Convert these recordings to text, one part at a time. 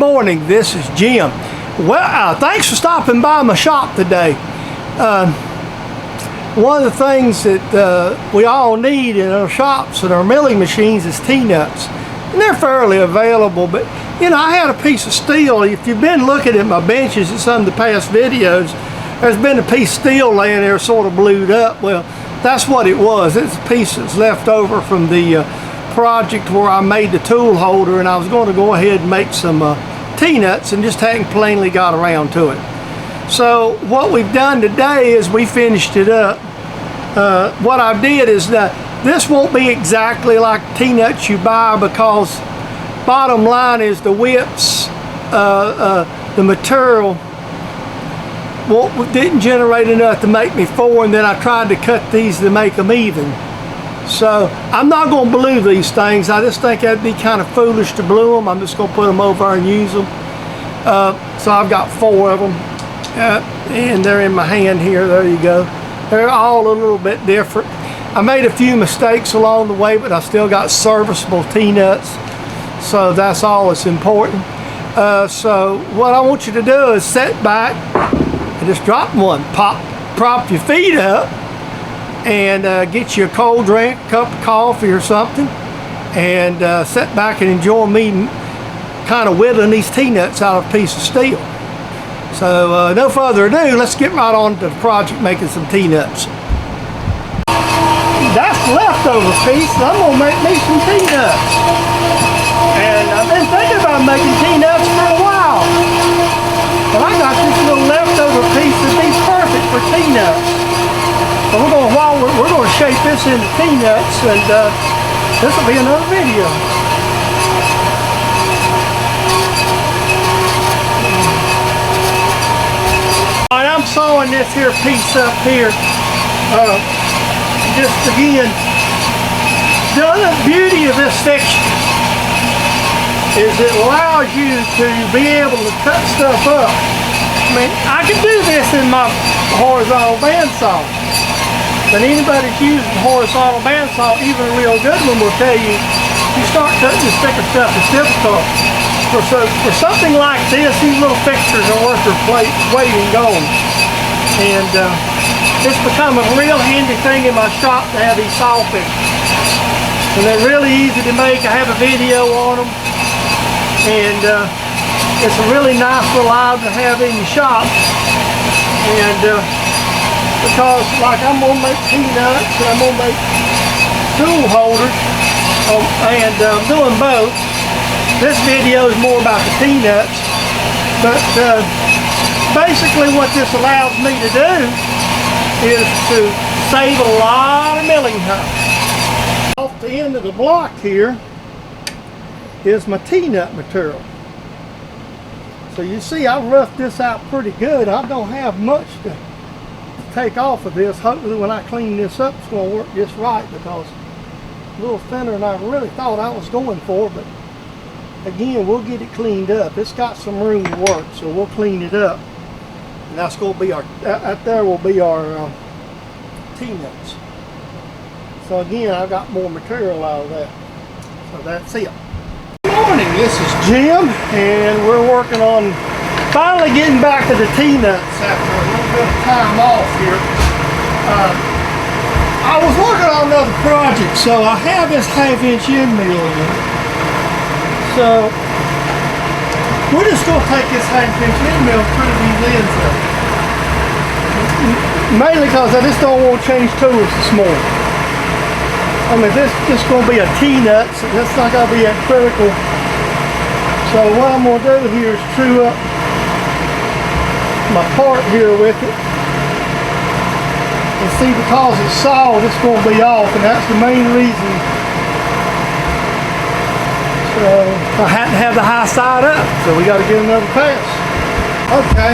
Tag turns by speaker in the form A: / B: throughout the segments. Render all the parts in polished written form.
A: morning, this is Jim. Well, thanks for stopping by my shop today. One of the things that we all need in our shops and our milling machines is T-nuts. And they're fairly available, but you know, I had a piece of steel. If you've been looking at my benches in some of the past videos, there's been a piece of steel laying there sort of blued up. Well, that's what it was. It's a piece that's left over from the project where I made the tool holder, and I was going to go ahead and make some T-nuts and just hadn't plainly got around to it. So what we've done today is we finished it up. What I did is that this won't be exactly like T-nuts you buy, because bottom line is the whips, the material didn't generate enough to make me 4, and then I tried to cut these to make them even. So I'm not going to blue these things. I just think that'd be kind of foolish to blue them. I'm just going to put them over and use them. So I've got 4 of them, and they're in my hand here. There you go. They're all a little bit different. I made a few mistakes along the way, but I still got serviceable T-nuts, so that's all that's important. So what I want you to do is sit back and just drop one. Prop your feet up and get you a cold drink, a cup of coffee or something, and sit back and enjoy me kind of whittling these T-nuts out of a piece of steel. So no further ado, let's get right on to the project making some T-nuts. That's the leftover piece, so I'm going to make me some T-nuts. And I've been thinking about making T-nuts for a while, but I got this little leftover piece that'd be perfect for T-nuts. So we're going to shape this into T-nuts, and this will be another video. Alright, I'm sawing this here piece up here. Just again, the other beauty of this fixture is it allows you to be able to cut stuff up. I mean, I could do this in my horizontal bandsaw, but anybody that's using horizontal bandsaw, even a real good one, will tell you, you start cutting this thicker stuff, it's difficult. For something like this, these little fixtures are worth their weight in gold. And it's become a real handy thing in my shop to have these saw fixtures. And they're really easy to make. I have a video on them. And it's a really nice little item to have in your shop. And because like I'm going to make T-nuts and I'm going to make tool holders, and I'm doing both. This video is more about the T-nuts, but basically what this allows me to do is to save a lot of milling time. Off the end of the block here is my T-nut material. So you see I roughed this out pretty good. I don't have much to take off of this. Hopefully when I clean this up it's going to work just right, because it's a little thinner than I really thought I was going for, but again, we'll get it cleaned up. It's got some room to work, so we'll clean it up. And that's going to be our, that there will be our T-nuts. So again, I've got more material out of that. So that's it. Good morning, this is Jim, and we're working on finally getting back to the T-nuts after a little bit of time off here. I was working on another project, so I have this 1/2-inch end mill in. So we're just going to take this 1/2-inch end mill through these ends up. Mainly because I just don't want to change tools this morning. I mean, this is just going to be a T-nut, so that's not going to be that critical. So what I'm going to do here is true up my part here with it. And see, because it's sawed, it's going to be off, and that's the main reason. So I had to have the high side up, so we got to get another pass. Okay,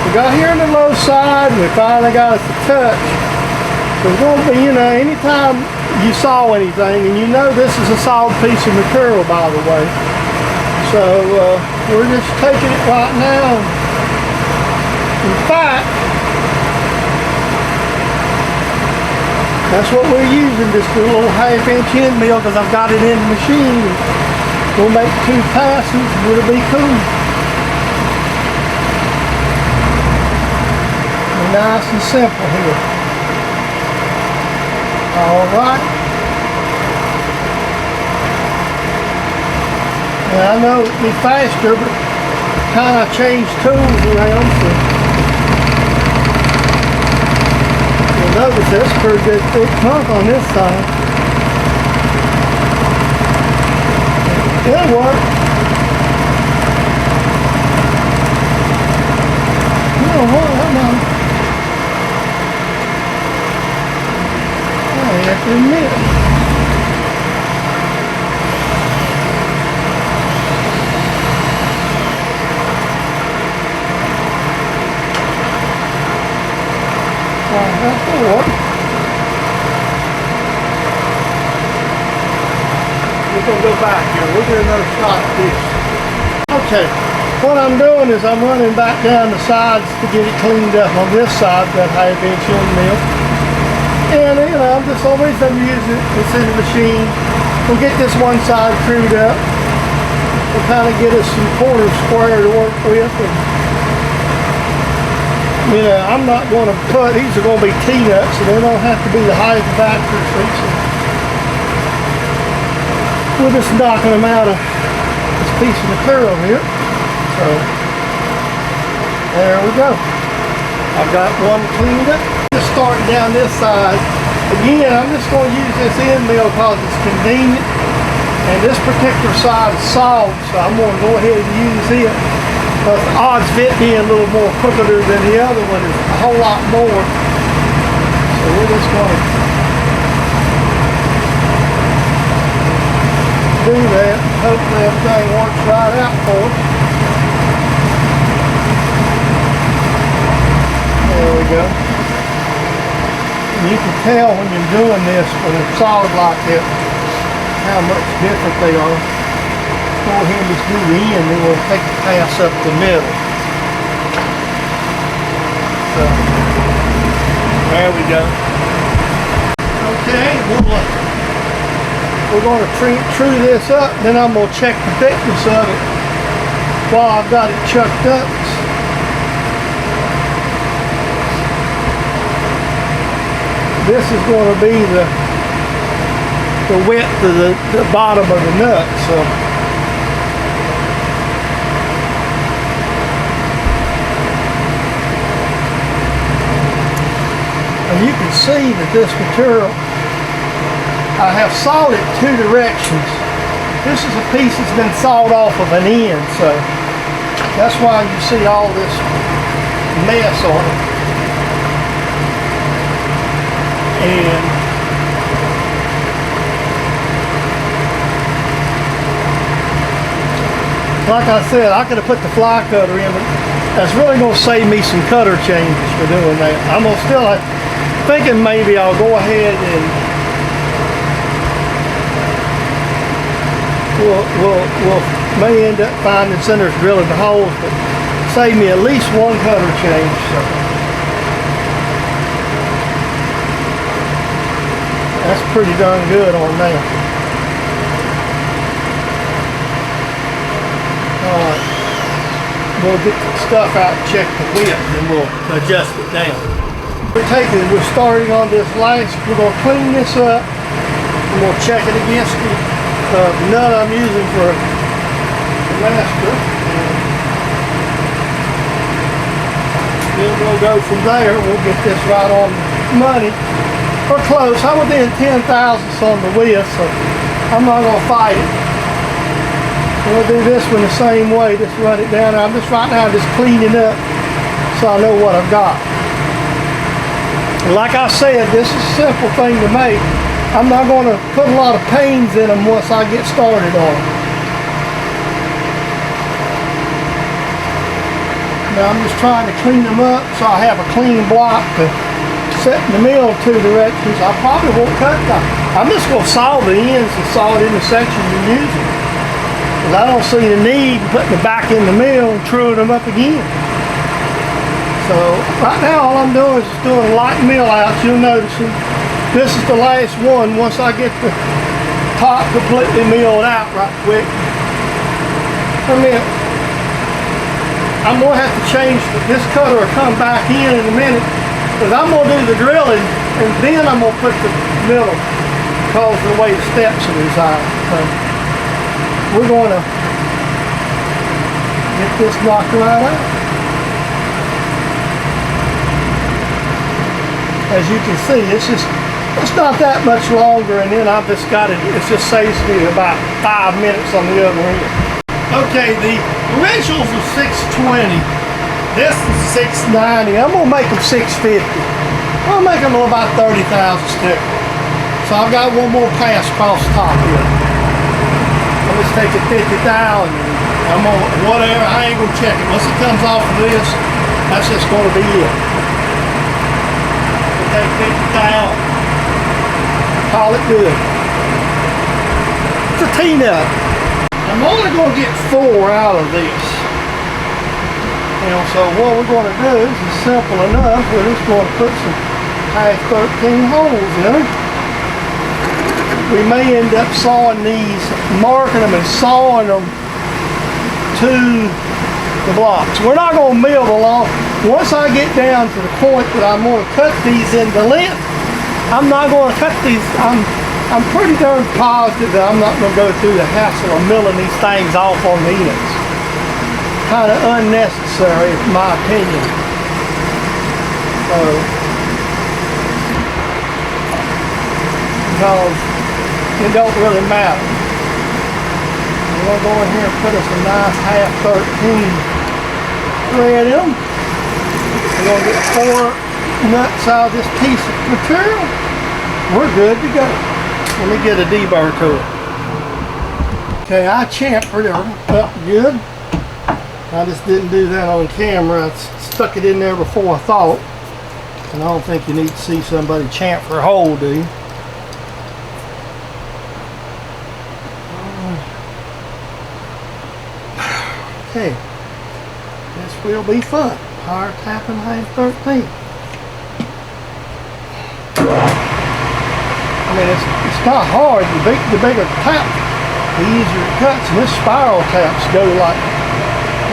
A: we got here on the low side, and we finally got us a touch. So it's going to be, you know, anytime you saw anything, and you know this is a solid piece of material, by the way. So we're just taking it right now. In fact, that's what we're using, just a little 1/2-inch end mill, because I've got it in the machine. We'll make 2 passes and it'll be cool. Nice and simple here. All right. And I know it'd be faster, but kind of changed tools around, so you'll notice that's a pretty good thick pump on this side. It'll work. You know what? Come on. I have to admit. That'll work. We're going to go back here. We'll do another shot at this. Okay. What I'm doing is I'm running back down the sides to get it cleaned up on this side, that half-inch end mill. And you know, I'm just always use it. It's in the machine. We'll get this one side crewed up. We'll kind of get us some corner square to work with. And, you know, I'm not going to put, these are going to be T-nuts, so they don't have to be the height of the factory. So we're just knocking them out of this piece of material here. So there we go. I've got one cleaned up. Just starting down this side. Again, I'm just going to use this end mill because it's convenient. And this particular side is solid, so I'm going to go ahead and use it. But the odds of it being a little more crookeder than the other one is a whole lot more. So we're just going to do that. Hopefully everything works right out for us. There we go. And you can tell when you're doing this when it's solid like that how much different they are. Go ahead and just do the end, then we'll take the pass up the middle. So there we go. Okay, we're going to true this up, then I'm going to check the thickness of it while I've got it chucked up. This is going to be the width of the bottom of the nut. So and you can see that this material, I have sawed it 2 directions. This is a piece that's been sawed off of an end, so that's why you see all this mess on it. And like I said, I could have put the fly cutter in, but that's really going to save me some cutter changes for doing that. I'm going to still thinking maybe I'll go ahead and we'll may end up finding centers drilling the holes, but save me at least one cutter change. So that's pretty darn good on that. Alright, we'll get the stuff out and check the width and we'll adjust it down. We're starting on this last, we're going to clean this up and we'll check it against the nut I'm using for the master. Then we'll go from there, we'll get this right on the money. We're close. I'm within 10,000ths on the width, so I'm not going to fight it. We'll do this one the same way, just run it down. I'm just right now just cleaning up so I know what I've got. And like I said, this is a simple thing to make. I'm not going to put a lot of pains in them once I get started on them. Now I'm just trying to clean them up so I have a clean block to set in the mill 2 directions. I probably won't cut that. I'm just going to saw the ends and saw it in the section you're using. Because I don't see the need in putting it back in the mill and truing them up again. So right now all I'm doing is just doing light mill outs. You'll notice this is the last one. Once I get the top completely milled out right quick, I mean, I'm gonna have to change this cutter or come back in a minute, because I'm gonna do the drilling and then I'm gonna put the middle because of the way the steps are designed. So we're gonna get this knocked right out. As you can see, it's not that much longer, and then I've just got it just saves me about 5 minutes on the other end. Okay, the originals are 620. This is 690. I'm gonna make them 650. I'm gonna make them about 30,000 stickers. So I've got one more pass across the top here. I'm just taking 50,000. I'm gonna whatever. I ain't gonna check it. Once it comes off of this, that's just gonna be it. We'll take 50,000. Call it good. It's a T-nut. I'm only going to get 4 out of this. So what we're going to do is simple enough. We're just going to put some half 13 holes in it. We may end up sawing these, marking them and sawing them to the blocks. We're not going to mill the long. Once I get down to the point that I'm going to cut these into length, I'm not going to cut these. I'm pretty darn positive that I'm not going to go through the hassle of milling these things off on the ends. Kind of unnecessary, in my opinion. So, because it don't really matter. I'm going to go in here and put us a nice half 13 thread in them. We're going to get 4 nuts out of this piece of material. We're good to go. Let me get a deburr to it. Okay, I chamfered it up good. I just didn't do that on camera. I stuck it in there before I thought. And I don't think you need to see somebody chamfer a hole, do you? Okay, this will be fun. Power tapping line 13. I mean, it's not hard. The bigger the tap, the easier it cuts. And this spiral taps go like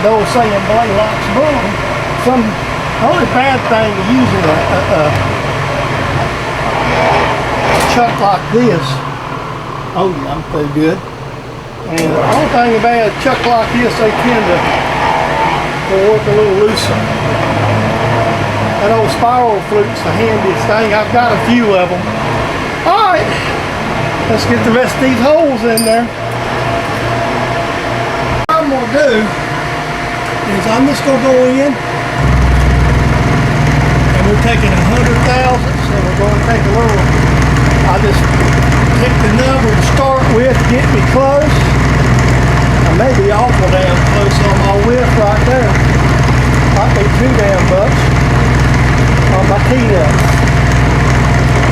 A: those saying Blaylocks boom. The only bad thing is using a chuck like this. Oh yeah, I'm pretty good. And the only thing about a chuck like this, they tend to work a little looser. That old spiral fluke's the handiest thing. I've got a few of them. Alright, let's get the rest of these holes in there. What I'm going to do is I'm just going to go in and we're taking 100,000, so we're going to take a little, I just pick the number to start with, get me close. I may be awful damn close on my width right there. Might be too damn much on my T-nuts.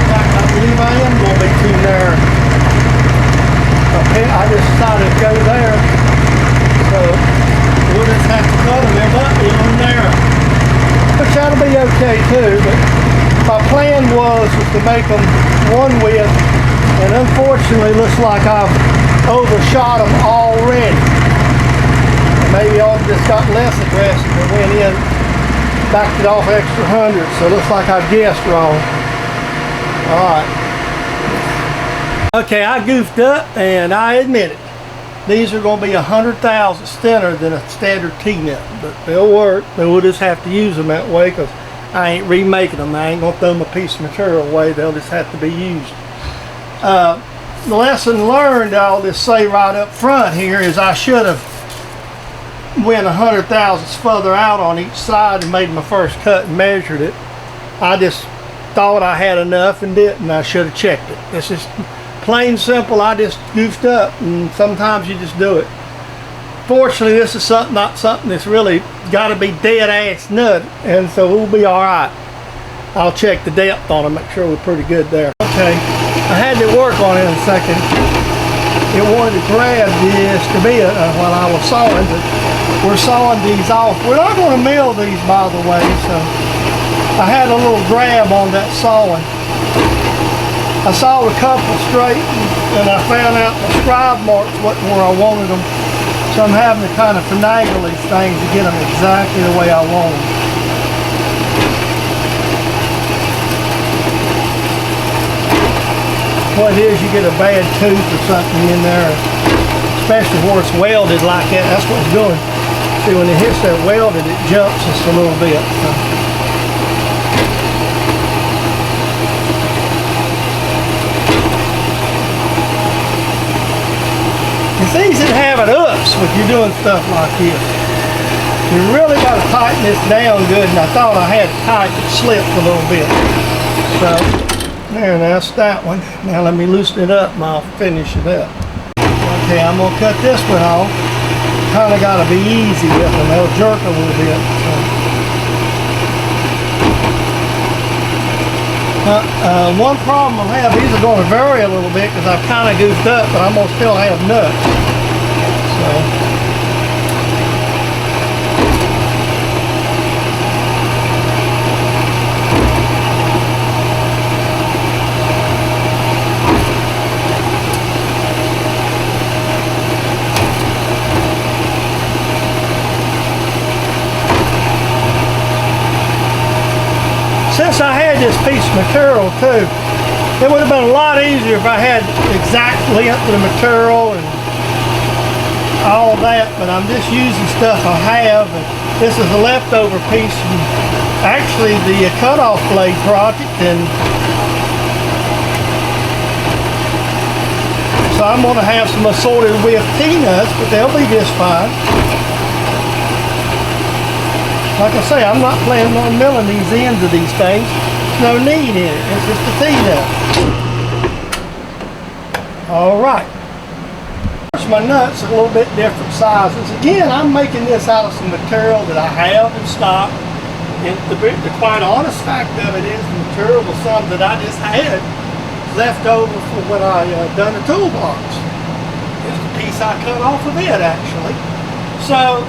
A: I believe I am going to be too narrow. Okay, I just decided to go there. So we'll just have to cut them. They might be a little narrow. Which that'll be okay too. But my plan was to make them one width. And unfortunately looks like I've overshot them already. Maybe I just got less aggressive and went in, backed it off extra 100. So it looks like I guessed wrong. Alright. Okay, I goofed up and I admit it. These are going to be 100,000 thinner than a standard T-nut, but they'll work. We'll just have to use them that way because I ain't remaking them. I ain't going to throw them a piece of material away. They'll just have to be used. The lesson learned, I'll just say right up front here, is I should have went 100 thousandths further out on each side and made my first cut and measured it. I just thought I had enough and didn't. I should have checked it. It's just plain simple. I just goofed up, and sometimes you just do it. Fortunately, this is not something that's really got to be dead ass nut, and so we'll be all right. I'll check the depth on it, make sure we're pretty good there. Okay, I had to work on it in a second. It wanted to grab this to be while I was sawing, but we're sawing these off. We're not going to mill these, by the way, so I had a little grab on that sawing. I sawed a couple straight, and I found out the scribe marks wasn't where I wanted them. So I'm having to kind of finagle these things to get them exactly the way I want them. What it is, you get a bad tooth or something in there, especially where it's welded like that. That's what it's doing. See, when it hits that welded, it jumps just a little bit. So. It's easy to have it ups when you're doing stuff like this. You really got to tighten this down good, and I thought I had it tight, it slipped a little bit. So, there, that's that one. Now let me loosen it up and I'll finish it up. Okay, I'm going to cut this one off. Kind of got to be easy with them. They'll jerk a little bit. So. One problem I have, these are going to vary a little bit because I've kind of goofed up, but I'm going to still have nuts. So. Since I had this piece of material too, it would have been a lot easier if I had exact length of the material and all that, but I'm just using stuff I have, and this is a leftover piece from actually the cutoff blade project, and so I'm going to have some assorted with T-nuts, but they'll be just fine. Like I say, I'm not planning on milling these ends of these things. No need in it. It's just a T-nut. All right. My nuts are a little bit different sizes. Again, I'm making this out of some material that I have in stock. And the quite honest fact of it is the material was some that I just had left over from when I done the toolbox. It's the piece I cut off of it, actually. So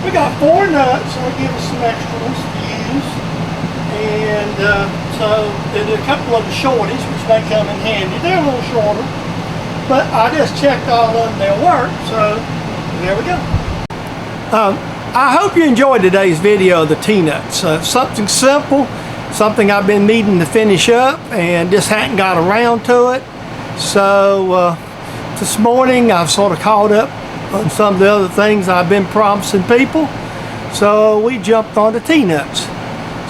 A: we got 4 nuts, so it'll give us some extra ones to use. And so there's a couple of the shorties, which may come in handy. They're a little shorter, but I just checked all of them, they'll work, so there we go. I hope you enjoyed today's video of the T-nuts. Something simple, something I've been needing to finish up and just hadn't got around to it. So this morning I've sort of caught up on some of the other things I've been promising people, so we jumped on the T-nuts.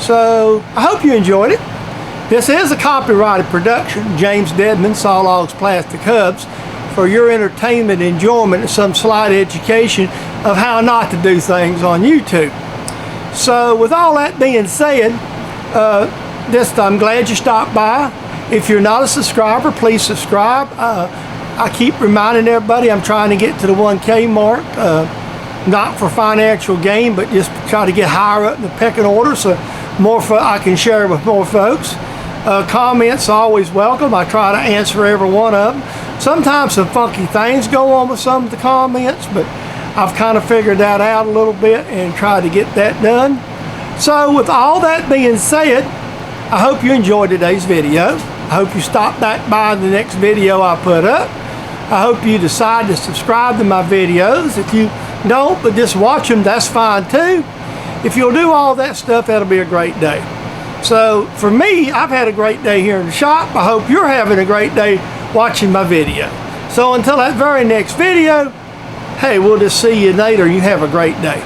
A: So I hope you enjoyed it. This is a copyrighted production, James Deadman, Saw Logs Plastic Hubs, for your entertainment, enjoyment, and some slight education of how not to do things on YouTube. So with all that being said, I'm glad you stopped by. If you're not a subscriber, please subscribe. I keep reminding everybody I'm trying to get to the 1K mark, not for financial gain, but just try to get higher up in the pecking order so I can share with more folks. Comments always welcome. I try to answer every one of them. Sometimes some funky things go on with some of the comments, but I've kind of figured that out a little bit and tried to get that done. So with all that being said, I hope you enjoyed today's video. I hope you stop back by the next video I put up. I hope you decide to subscribe to my videos. If you don't, but just watch them, that's fine too. If you'll do all that stuff, that'll be a great day. So for me, I've had a great day here in the shop. I hope you're having a great day watching my video. So until that very next video, hey, we'll just see you later. You have a great day.